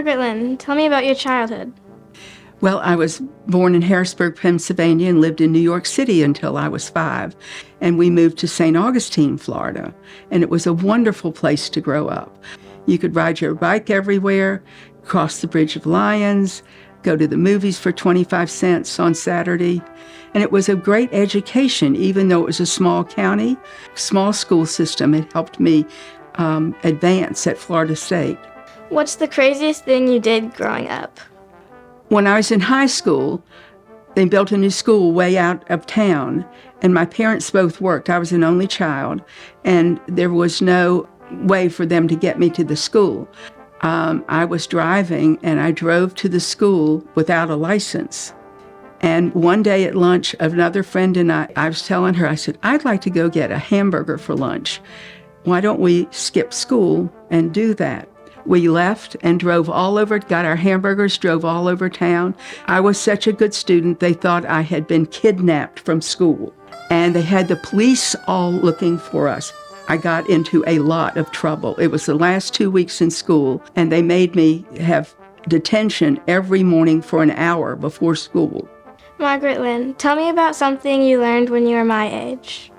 Margaret Lynn, tell me about your childhood. Well, I was born in Harrisburg, Pennsylvania, and lived in New York City until I was 5. And we moved to St. Augustine, Florida. And it was a wonderful place to grow up. You could ride your bike everywhere, cross the Bridge of Lions, go to the movies for 25 cents on Saturday. And it was a great education, even though it was a small county, small school system. It helped me advance at Florida State. What's the craziest thing you did growing up? When I was in high school, they built a new school way out of town, and my parents both worked. I was an only child, and there was no way for them to get me to the school. I was driving, and I drove to the school without a license. And one day at lunch, another friend and I was telling her, I said, I'd like to go get a hamburger for lunch. Why don't we skip school and do that? We left and drove all over, got our hamburgers, drove all over town. I was such a good student, they thought I had been kidnapped from school. And they had the police all looking for us. I got into a lot of trouble. It was the last 2 weeks in school, and they made me have detention every morning for an hour before school. Margaret Lynn, tell me about something you learned when you were my age.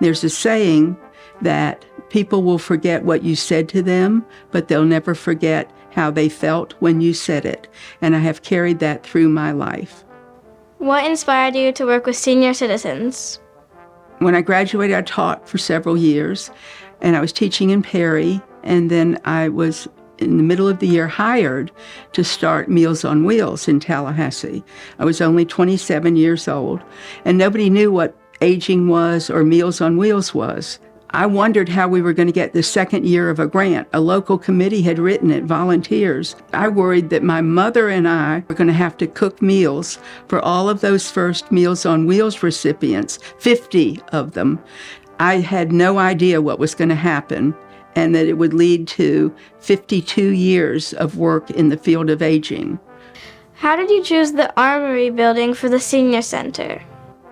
There's a saying that people will forget what you said to them, but they'll never forget how they felt when you said it. And I have carried that through my life. What inspired you to work with senior citizens? When I graduated, I taught for several years, and I was teaching in Perry, and then I was in the middle of the year hired to start Meals on Wheels in Tallahassee. I was only 27 years old, and nobody knew what aging was or Meals on Wheels was. I wondered how we were going to get the second year of a grant. A local committee had written it, volunteers. I worried that my mother and I were going to have to cook meals for all of those first Meals on Wheels recipients, 50 of them. I had no idea what was going to happen, and that it would lead to 52 years of work in the field of aging. How did you choose the Armory building for the senior center?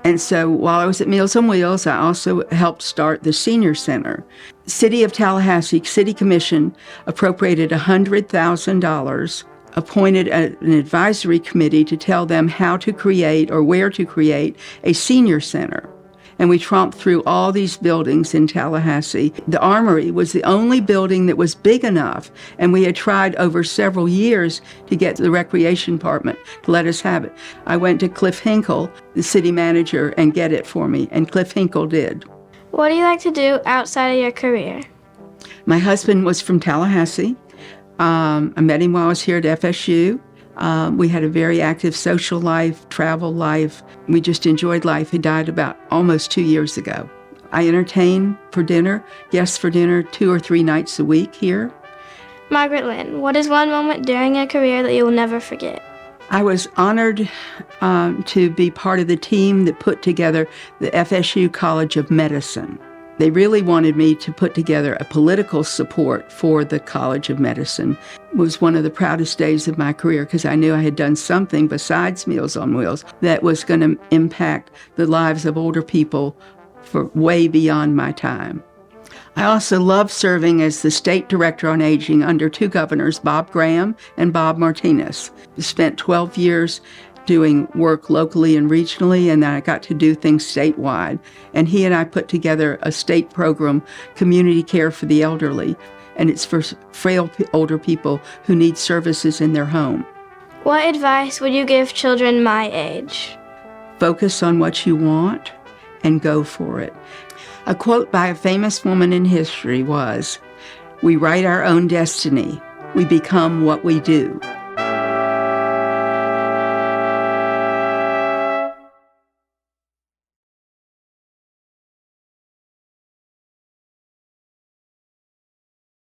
And so while I was at Meals on Wheels, I also helped start the Senior Center. City of Tallahassee City Commission appropriated $100,000, appointed an advisory committee to tell them how to create or where to create a senior center. And we tromped through all these buildings in Tallahassee. The Armory was the only building that was big enough, and we had tried over several years to get the recreation department to let us have it. I went to Cliff Hinkle, the city manager, and get it for me, and Cliff Hinkle did. What do you like to do outside of your career? My husband was from Tallahassee. I met him while I was here at FSU. We had a very active social life, travel life. We just enjoyed life. He died about almost 2 years ago. I entertain for dinner, guests for dinner 2 or 3 nights a week here. Margaret Lynn, what is one moment during your career that you will never forget? I was honored to be part of the team that put together the FSU College of Medicine. They really wanted me to put together a political support for the College of Medicine. It was one of the proudest days of my career because I knew I had done something besides Meals on Wheels that was going to impact the lives of older people for way beyond my time. I also love serving as the State Director on Aging under 2 governors, Bob Graham and Bob Martinez. I spent 12 years doing work locally and regionally, and then I got to do things statewide. And he and I put together a state program, Community Care for the Elderly, and it's for frail older people who need services in their home. What advice would you give children my age? Focus on what you want and go for it. A quote by a famous woman in history was, "We write our own destiny. We become what we do."